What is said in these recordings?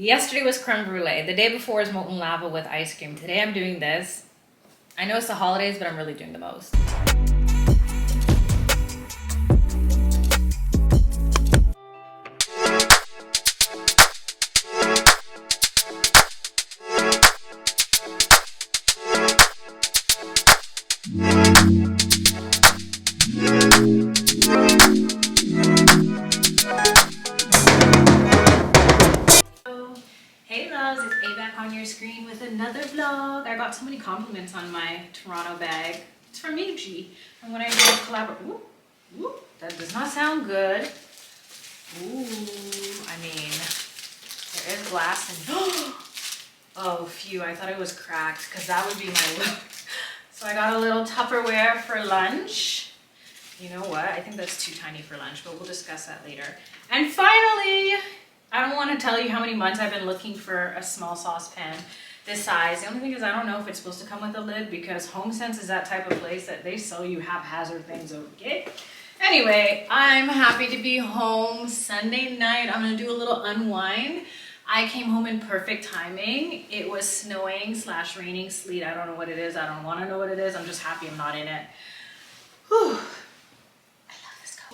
Yesterday was creme brulee. The day before was molten lava with ice cream. Today I'm doing this. I know it's the holidays, but I'm really doing the most. On your screen with another vlog. I got so many compliments on my Toronto bag. It's from Meiji. And when I do a collab, ooh, that does not sound good. Ooh, I mean, there is glass in. Oh, phew! I thought it was cracked because that would be my look. So I got a little Tupperware for lunch. You know what? I think that's too tiny for lunch, but we'll discuss that later. And finally, I don't want to tell you how many months I've been looking for a small saucepan this size. The only thing is I don't know if it's supposed to come with a lid because HomeSense is that type of place that they sell you haphazard things, okay? Anyway, I'm happy to be home Sunday night. I'm going to do a little unwind. I came home in perfect timing. It was snowing / raining, sleet. I don't know what it is. I don't want to know what it is. I'm just happy I'm not in it. Whew.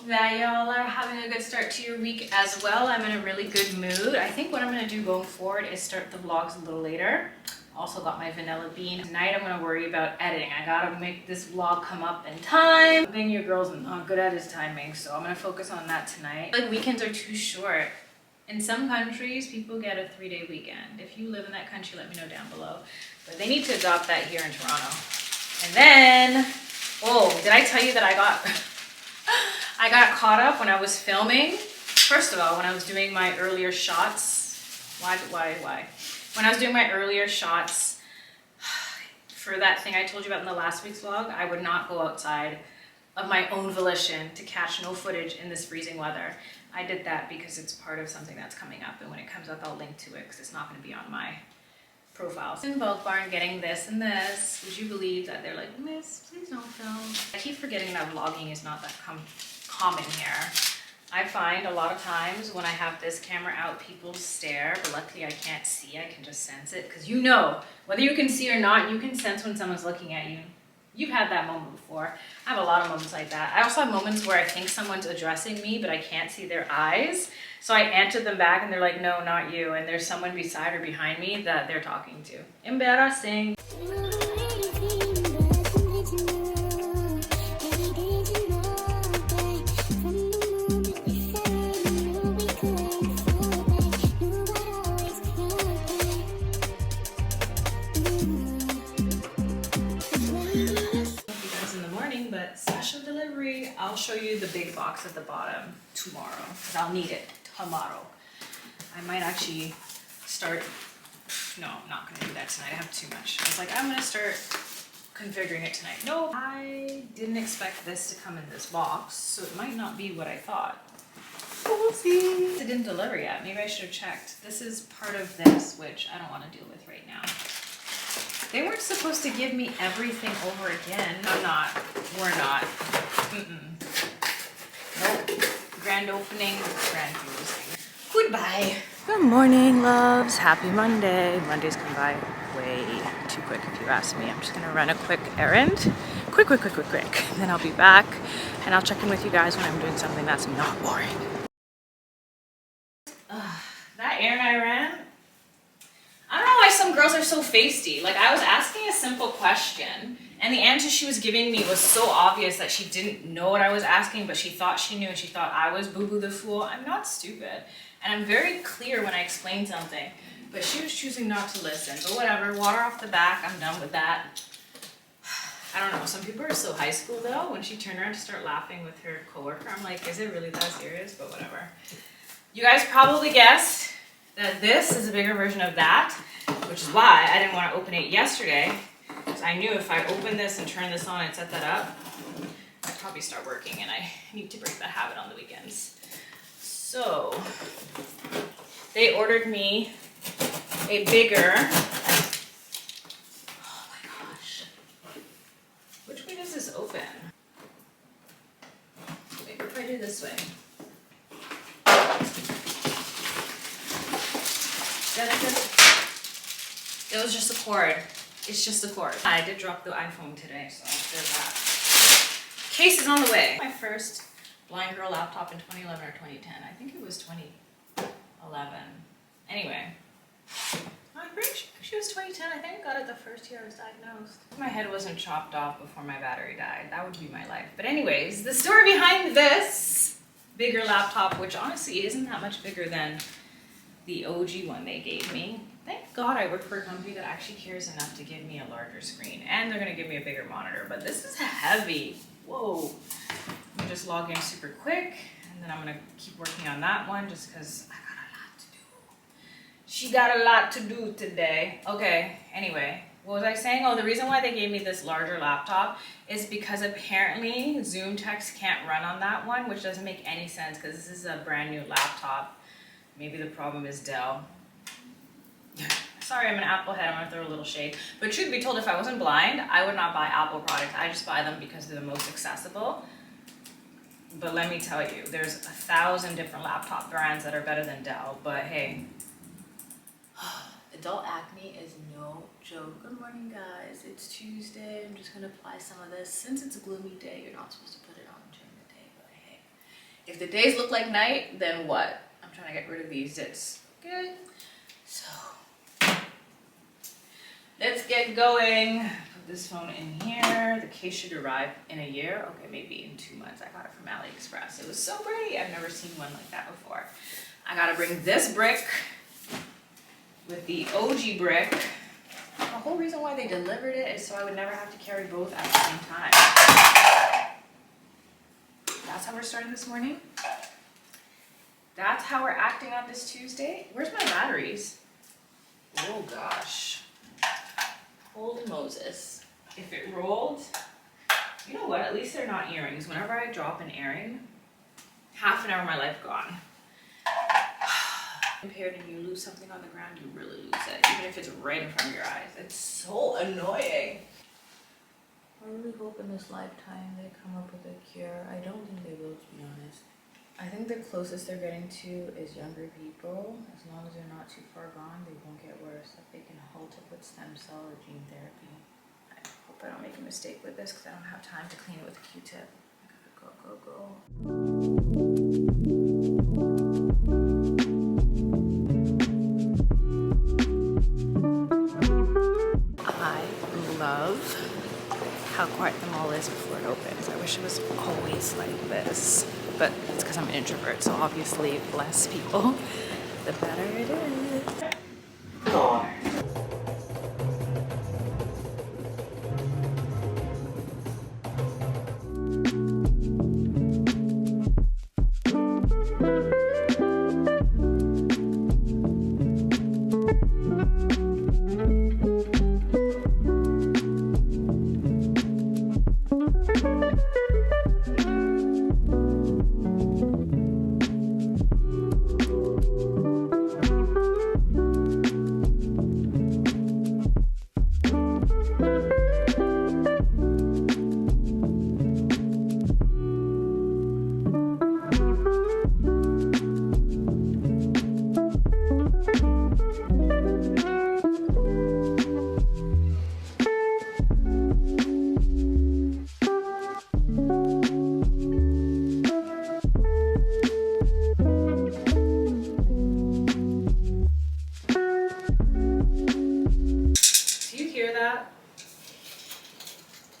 That y'all are having a good start to your week as well. I'm in a really good mood. I think what I'm going to do going forward is start the vlogs a little later. Also got my vanilla bean. Tonight I'm going to worry about editing. I got to make this vlog come up in time. One thing your girl's not good at is timing, so I'm going to focus on that tonight. Like, weekends are too short. In some countries, people get a 3-day weekend. If you live in that country, let me know down below. But they need to adopt that here in Toronto. And then, oh, did I tell you that I got caught up when I was filming? First of all, when I was doing my earlier shots, why? When I was doing my earlier shots for that thing I told you about in the last week's vlog, I would not go outside of my own volition to catch no footage in this freezing weather. I did that because it's part of something that's coming up, and when it comes up, I'll link to it because it's not going to be on my profile. In Bulk Barn getting this and this. Would you believe that they're like, Miss, please don't film? I keep forgetting that vlogging is not that common here. I find a lot of times when I have this camera out, people stare, but luckily I can't see. I can just sense it because you know, whether you can see or not, you can sense when someone's looking at you. You've had that moment before. I have a lot of moments like that. I also have moments where I think someone's addressing me, but I can't see their eyes. So I answer them back and they're like, no, not you. And there's someone beside or behind me that they're talking to. Embarrassing. Special delivery. I'll show you the big box at the bottom tomorrow because I'll need it tomorrow. I might actually start. No, I'm not going to do that tonight. I have too much. I was like, I'm going to start configuring it tonight. No, I didn't expect this to come in this box, so it might not be what I thought. We'll see. It didn't deliver yet. Maybe I should have checked. This is part of this, which I don't want to deal with right now. They weren't supposed to give me everything over again. I'm not. We're not. Nope. Grand opening, grand closing. Goodbye. Good morning, loves. Happy Monday. Mondays come by way too quick if you ask me. I'm just going to run a quick errand. Quick. Then I'll be back and I'll check in with you guys when I'm doing something that's not boring. That errand I ran, I don't know why some girls are so feisty. Like, I was asking a simple question, and the answer she was giving me was so obvious that she didn't know what I was asking, but she thought she knew, and she thought I was boo-boo the fool. I'm not stupid, and I'm very clear when I explain something, but she was choosing not to listen. But whatever, water off the back, I'm done with that. I don't know, some people are so high school, though. When she turned around to start laughing with her coworker, I'm like, is it really that serious? But whatever. You guys probably guessed that this is a bigger version of that, which is why I didn't want to open it yesterday, because I knew if I open this and turn this on and set that up, I'd probably start working, and I need to break that habit on the weekends. So they ordered me a bigger, oh my gosh, which way does this open? Maybe if I do this way. It was just a cord. It's just a cord. I did drop the iPhone today, so there's that. Case is on the way. My first blind girl laptop in 2011 or 2010. I think it was 2011. Anyway, I'm pretty sure she was 2010. I think I got it the first year I was diagnosed. If my head wasn't chopped off before my battery died, that would be my life. But anyways, the story behind this bigger laptop, which honestly isn't that much bigger than the OG one they gave me. Thank God I work for a company that actually cares enough to give me a larger screen, and they're gonna give me a bigger monitor, but this is heavy. Whoa. Let me just log in super quick, and then I'm gonna keep working on that one just because I got a lot to do. She got a lot to do today. Okay, anyway, what was I saying? Oh, the reason why they gave me this larger laptop is because apparently Zoom text can't run on that one, which doesn't make any sense because this is a brand new laptop. Maybe the problem is Dell. Sorry, I'm an Apple head, I'm gonna throw a little shade. But truth be told, if I wasn't blind, I would not buy Apple products. I just buy them because they're the most accessible. But let me tell you, there's 1,000 different laptop brands that are better than Dell, but hey. Adult acne is no joke. Good morning, guys. It's Tuesday. I'm just gonna apply some of this. Since it's a gloomy day, you're not supposed to put it on during the day, but hey. If the days look like night, then what? I'm trying to get rid of these zits. Good. So, let's get going. Put this phone in here. The case should arrive in a year. Okay, maybe in 2 months. I got it from AliExpress. It was so pretty. I've never seen one like that before. I gotta bring this brick with the OG brick. The whole reason why they delivered it is so I would never have to carry both at the same time. That's how we're starting this morning. That's how we're acting on this Tuesday. Where's my batteries? Oh gosh. Holy Moses. If it rolled, you know what? At least they're not earrings. Whenever I drop an earring, half an hour of my life gone. Impaired and you lose something on the ground, you really lose it. Even if it's right in front of your eyes. It's so annoying. I really hope in this lifetime they come up with a cure. I don't think they will, to be honest. I think the closest they're getting to is younger people. As long as they're not too far gone, they won't get worse. If they can halt it with stem cell or gene therapy. I hope I don't make a mistake with this because I don't have time to clean it with a Q-tip. I gotta go. I love how quiet the mall is before it opens. I wish it was always like this. But it's because I'm an introvert, so obviously less people, the better it is.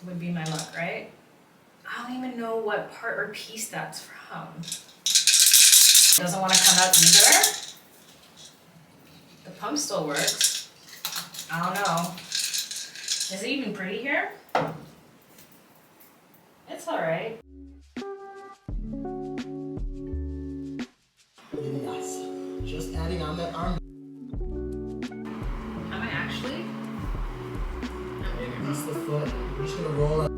Would be my luck, right? I don't even know what part or piece that's from. Doesn't want to come out either. The pump still works. I don't know. Is it even pretty here? It's alright. Yes. Just adding on that arm. Am I actually? That's the foot. We're just gonna roll it.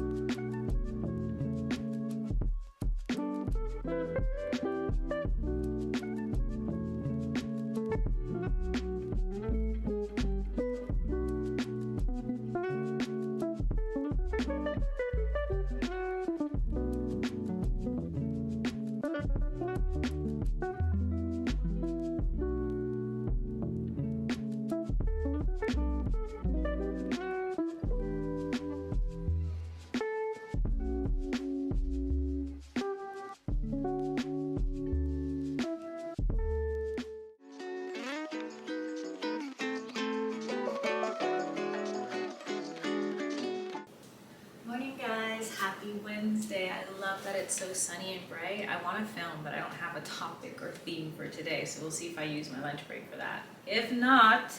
Wednesday. I love that it's so sunny and bright. I want to film, but I don't have a topic or theme for today, so we'll see if I use my lunch break for that. If not,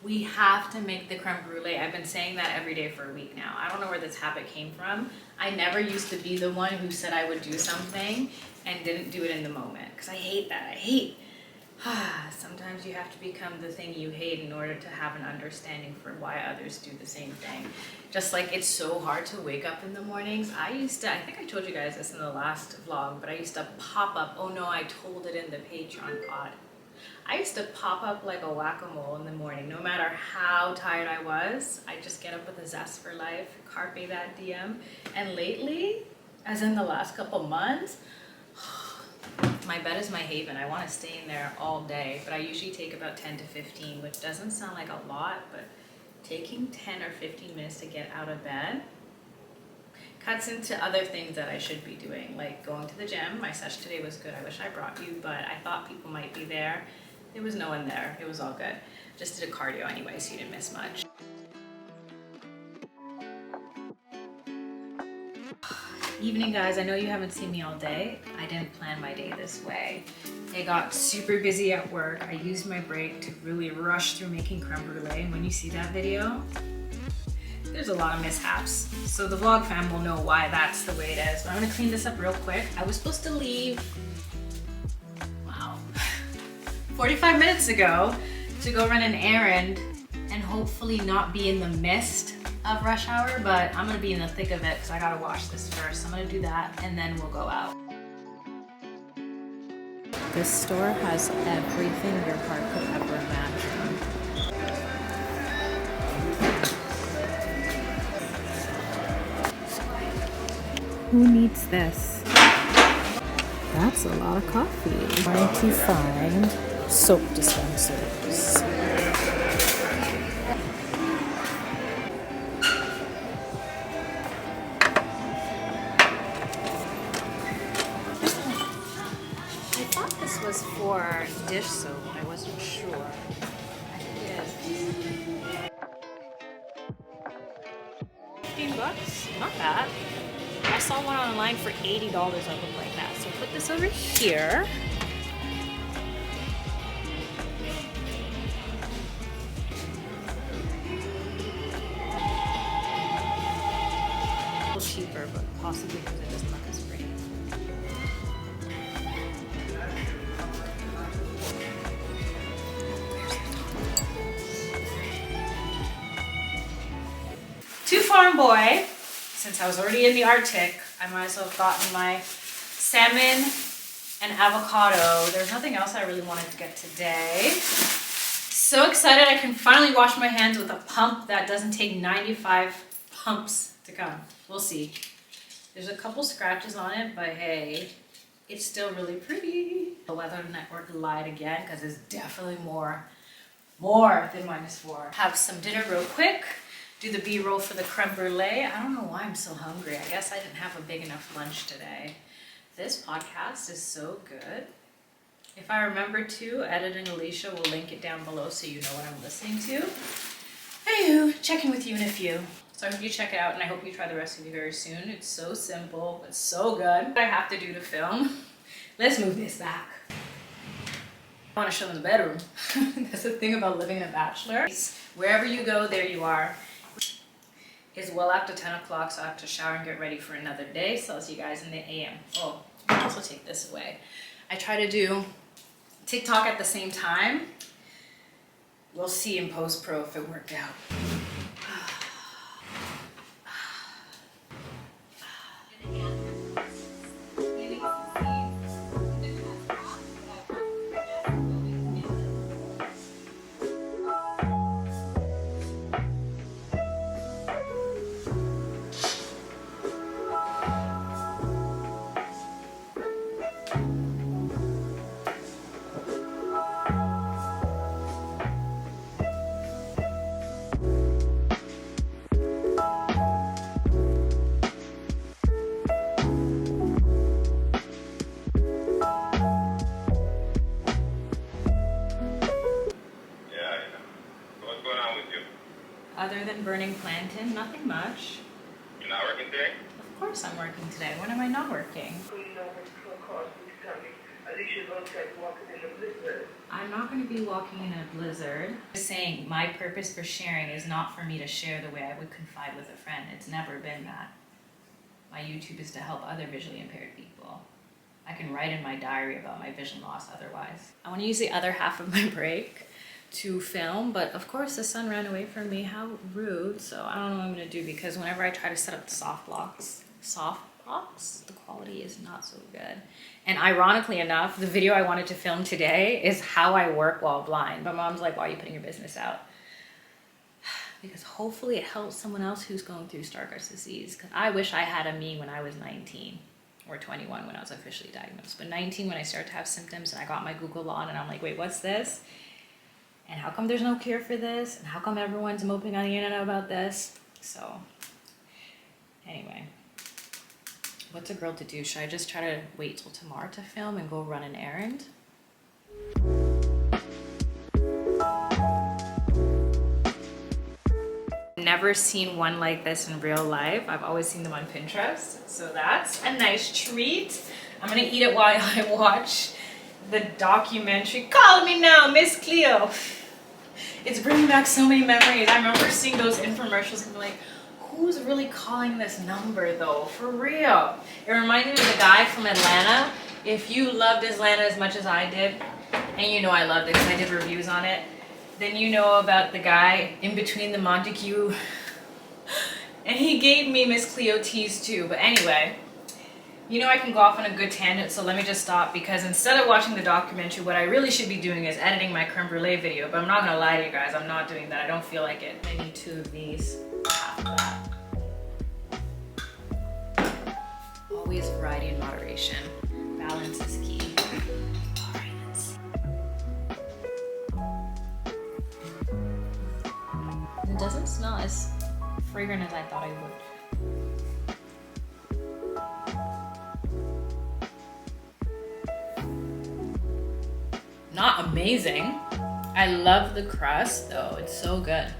we have to make the creme brulee. I've been saying that every day for a week now. I don't know where this habit came from. I never used to be the one who said I would do something and didn't do it in the moment, because I hate that. I hate sometimes you have to become the thing you hate in order to have an understanding for why others do the same thing. Just like it's so hard to wake up in the mornings. I think I told you guys this in the last vlog, but I used to pop up. Oh no, I told it in the Patreon pod. I used to pop up like a whack-a-mole in the morning. No matter how tired I was, I just get up with a zest for life, carpe that DM. And lately, as in the last couple months, my bed is my haven. I want to stay in there all day, but I usually take about 10 to 15, which doesn't sound like a lot, but taking 10 or 15 minutes to get out of bed cuts into other things that I should be doing, like going to the gym. My session today was good. I wish I brought you, but I thought people might be there. There was no one there. It was all good. Just did a cardio anyway, so you didn't miss much. Evening, guys. I know you haven't seen me all day. I didn't plan my day this way. I got super busy at work. I used my break to really rush through making creme brulee. And when you see that video, there's a lot of mishaps. So the vlog fam will know why that's the way it is. But I'm gonna clean this up real quick. I was supposed to leave, wow, 45 minutes ago to go run an errand and hopefully not be in the mist of rush hour, but I'm gonna be in the thick of it because I gotta wash this first. I'm gonna do that and then we'll go out. This store has everything your heart could ever imagine. Who needs this? That's a lot of coffee. Trying to find soap dispensers. Was for dish soap. I wasn't sure. I think it is. $15, not bad. I saw one online for $80 that looked like that. So put this over here. A little cheaper, but possibly because it doesn't look as pretty. To Farm Boy, since I was already in the Arctic, I might as well have gotten my salmon and avocado. There's nothing else I really wanted to get today. So excited I can finally wash my hands with a pump that doesn't take 95 pumps to come. We'll see. There's a couple scratches on it, but hey, it's still really pretty. The Weather Network lied again because it's definitely more than -4. Have some dinner real quick. Do the B-roll for the creme brulee. I don't know why I'm so hungry. I guess I didn't have a big enough lunch today. This podcast is so good. If I remember to, Edit and Alicia will link it down below so you know what I'm listening to. Anywho, checking with you in a few. So I hope you check it out and I hope you try the recipe very soon. It's so simple, but so good. What I have to do to film. Let's move this back. I want to show them the bedroom. That's the thing about living in a bachelor. Wherever you go, there you are. It's well after 10 o'clock, so I have to shower and get ready for another day. So I'll see you guys in the AM. Oh, I'll also take this away. I try to do TikTok at the same time. We'll see in post-pro if it worked out. Other than burning plantain, nothing much. You're not working today? Of course I'm working today. When am I not working? I'm not going to be walking in a blizzard. Just saying, my purpose for sharing is not for me to share the way I would confide with a friend. It's never been that. My YouTube is to help other visually impaired people. I can write in my diary about my vision loss otherwise. I want to use the other half of my break to film, but of course the sun ran away from me. How rude. So I don't know what I'm going to do, because whenever I try to set up the soft blocks, the quality is not so good. And ironically enough, the video I wanted to film today is how I work while blind. But mom's like, why are you putting your business out? Because hopefully it helps someone else who's going through Stargardt's disease. Because I wish I had a me when I was 19 or 21 when I was officially diagnosed. But 19 when I started to have symptoms and I got my Google on and I'm like, wait, what's this? And how come there's no cure for this? And how come everyone's moping on the internet about this? So anyway, what's a girl to do? Should I just try to wait till tomorrow to film and go run an errand? Never seen one like this in real life. I've always seen them on Pinterest. So that's a nice treat. I'm gonna eat it while I watch the documentary. Call me now, Miss Cleo. It's bringing back so many memories. I remember seeing those infomercials and like, who's really calling this number though? For real. It reminded me of the guy from Atlanta. If you loved Atlanta as much as I did, and you know I loved it because I did reviews on it, then you know about the guy in between the Montague. And he gave me Miss Cleo teas too. But anyway, you know I can go off on a good tangent, so let me just stop, because instead of watching the documentary, what I really should be doing is editing my creme brulee video. But I'm not gonna lie to you guys, I'm not doing that. I don't feel like it. I need 2 of these, half of that. Always variety and moderation. Balance is key. All right, let's see. It doesn't smell as fragrant as I thought it would. Not amazing. I love the crust though, it's so good.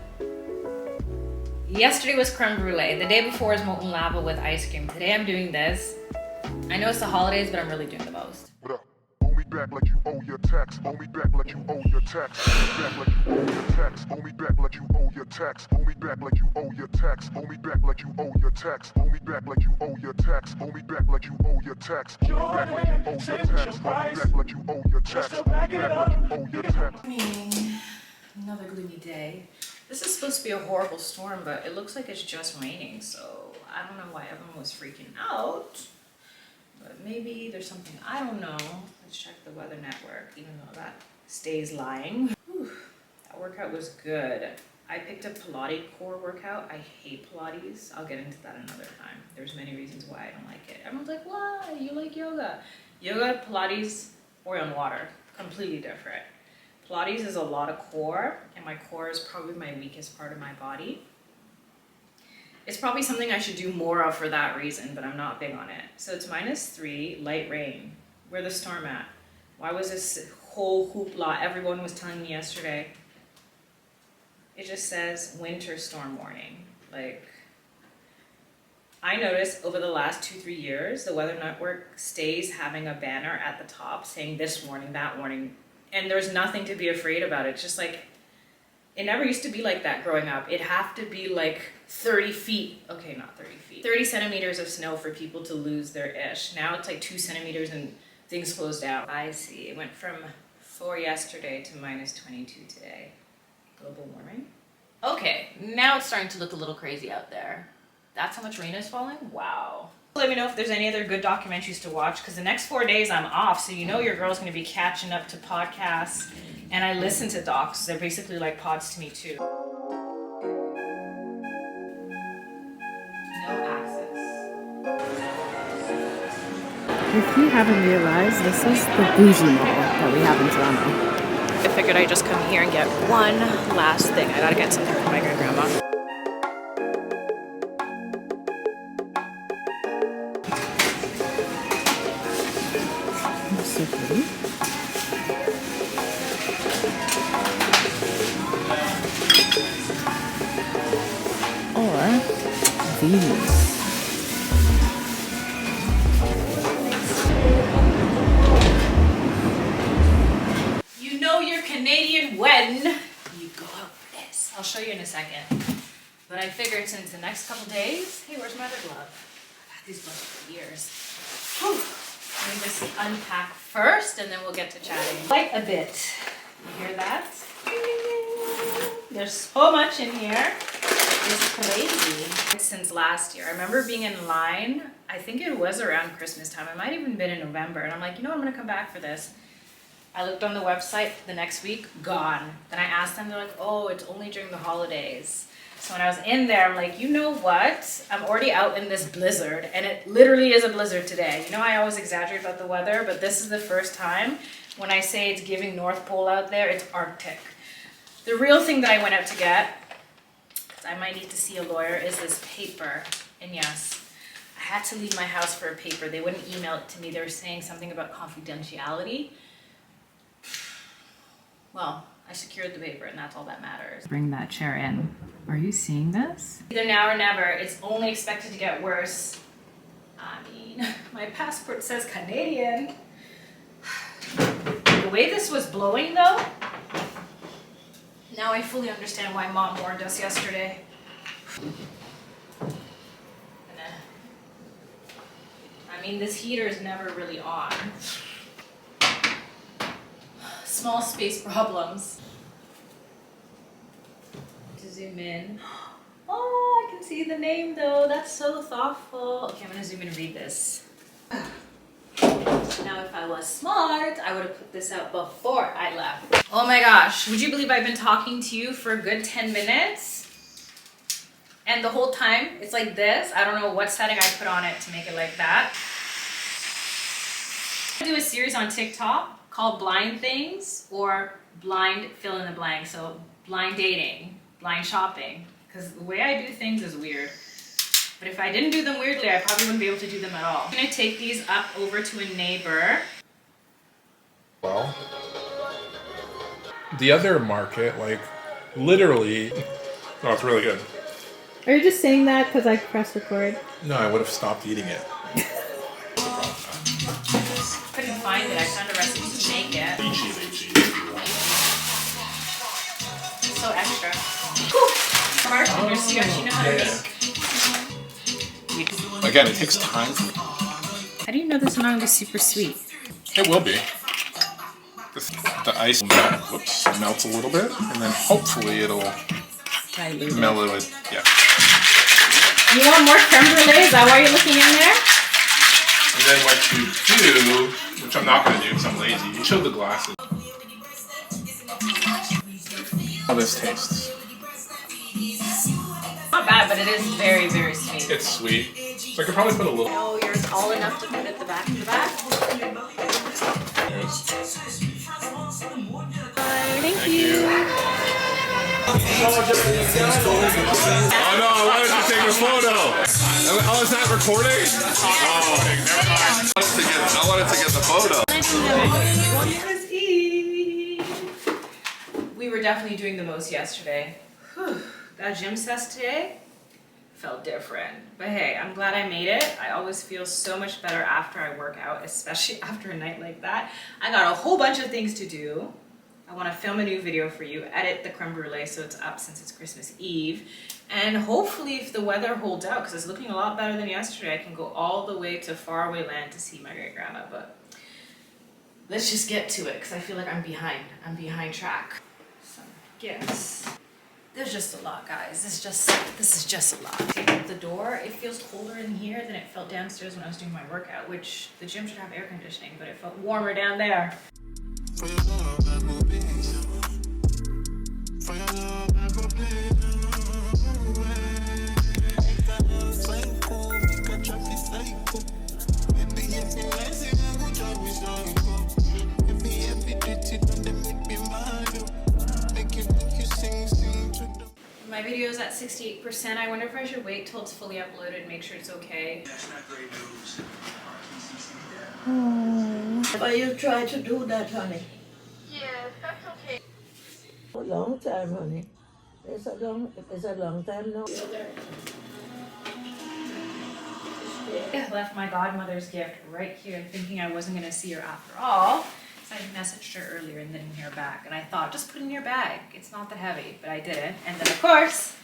Yesterday was creme brulee. The day before was molten lava with ice cream. Today I'm doing this. I know it's the holidays, but I'm really doing the most. What up? Owe me back like you owe your tax. Owe me back like you owe your tax. Owe me back like you owe your tax. Owe me back like you owe your tax. Owe me back like you owe your tax. Owe me back like you owe your tax. Owe me back like you owe your tax. Owe me back like you owe your tax. Owe me back like you owe your tax. Owe me back like you owe your tax. Owe me back like you owe your tax. Another gloomy day. This is supposed to be a horrible storm, but it looks like it's just raining, so I don't know why everyone was freaking out. But maybe there's something, I don't know. Let's check the weather network, even though that stays lying. Whew, that workout was good. I picked a Pilates core workout. I hate Pilates. I'll get into that another time. There's many reasons why I don't like it. Everyone's like, why? You like yoga? Yoga, Pilates, or on water. Completely different. Pilates is a lot of core, and my core is probably my weakest part of my body. It's probably something I should do more of for that reason, but I'm not big on it. So it's -3, light rain. Where's the storm at? Why was this whole hoopla everyone was telling me yesterday? It just says winter storm warning. Like, I noticed over the last 2-3 years, the Weather Network stays having a banner at the top saying this warning, that warning, and there's nothing to be afraid about. It's just like, it never used to be like that growing up. It'd have to be like 30 feet. Okay, not 30 feet. 30 centimeters of snow for people to lose their ish. Now it's like 2 centimeters and things closed out. I see. It went from 4 yesterday to -22 today. Global warming. Okay, now it's starting to look a little crazy out there. That's how much rain is falling? Wow. Let me know if there's any other good documentaries to watch, because the next 4 days I'm off, so you know your girl's going to be catching up to podcasts. And I listen to docs. They're basically like pods to me too. No access. If you haven't realized, this is the bougie mall that we have in Toronto. I figured I'd just come here and get one last thing. I gotta get something for my great-grandma. So pretty. Or these. this. I'll show you in a second. But I figured since the next couple days, hey, where's my other glove? I've had these gloves for years. Whew. Let me just unpack first and then we'll get to chatting. Quite a bit. You hear that? There's so much in here. It's crazy. Since last year. I remember being in line, I think it was around Christmas time. It might have even been in November. And I'm like, you know what, I'm gonna come back for this. I looked on the website the next week, gone. Then I asked them, they're like, oh, it's only during the holidays. So when I was in there, I'm like, you know what? I'm already out in this blizzard, and it literally is a blizzard today. You know, I always exaggerate about the weather, but this is the first time when I say it's giving North Pole out there, it's Arctic. The real thing that I went out to get, I might need to see a lawyer, is this paper. And yes, I had to leave my house for a paper. They wouldn't email it to me. They were saying something about confidentiality. Well, I secured the paper and that's all that matters. Bring that chair in. Are you seeing this? Either now or never. It's only expected to get worse. I mean, my passport says Canadian. The way this was blowing though, now I fully understand why Mom warned us yesterday. I mean, this heater is never really on. Small space problems. To zoom in. Oh, I can see the name though. That's so thoughtful. Okay, I'm gonna zoom in and read this. Now, if I was smart, I would have put this out before I left. Oh my gosh, would you believe I've been talking to you for a good 10 minutes? And the whole time, it's like this. I don't know what setting I put on it to make it like that. I do a series on TikTok called Blind Things or Blind Fill in the Blank. So blind dating, blind shopping, because the way I do things is weird. But if I didn't do them weirdly, I probably wouldn't be able to do them at all. I'm gonna take these up over to a neighbor. Well, the other market, like, literally, oh, it's really good. Are you just saying that because I pressed record? No, I would have stopped eating it. Couldn't find it. I found a recipe to make it. They cheat. So extra. Whew. Mark, your sweet, you know how to make. Again, it takes time. How do you know this is not going to be super sweet? It will be. The ice melts a little bit, and then hopefully it'll mellow it. Yeah. You want more creme brulee? Is that why you're looking in there? And then what you do, which I'm not going to do because I'm lazy, you show the glasses. How this tastes. Not bad, but it is very, very sweet. It's sweet. So I could probably put a little. Oh, you're tall enough to put at the back of the back. Thank you. Oh no, I wanted to take a photo. Oh, is that recording? Oh, okay, never mind. I wanted to get the photo. We were definitely doing the most yesterday. Whew. That gym session today felt different. But hey, I'm glad I made it. I always feel so much better after I work out, especially after a night like that. I got a whole bunch of things to do. I want to film a new video for you, edit the creme brulee so it's up since it's Christmas Eve. And hopefully if the weather holds out, because it's looking a lot better than yesterday, I can go all the way to faraway land to see my great grandma. But let's just get to it because I feel like I'm behind track. Some gifts. There's just a lot, guys. This is just a lot. Taking up the door, it feels colder in here than it felt downstairs when I was doing my workout, which the gym should have air conditioning, but it felt warmer down there. My video is at 68%. I wonder if I should wait till it's fully uploaded and make sure it's okay. That's not great news. But you try to do that, honey. Yes, that's okay. A long time, honey. It's a long time now. I left my godmother's gift right here, thinking I wasn't gonna see her after all. I messaged her earlier and didn't hear back, and I thought, just put it in your bag. It's not that heavy, but I didn't. And then, of course,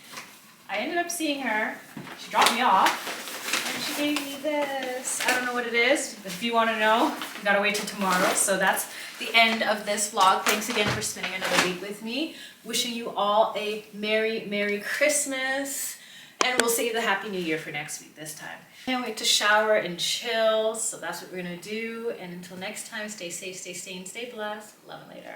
I ended up seeing her. She dropped me off, and she gave me this. I don't know what it is. If you want to know, you gotta wait till tomorrow. So that's the end of this vlog. Thanks again for spending another week with me. Wishing you all a Merry, Merry Christmas. And we'll save the Happy New Year for next week this time. Can't wait to shower and chill. So that's what we're gonna do. And until next time, stay safe, stay sane, stay blessed. Love and later.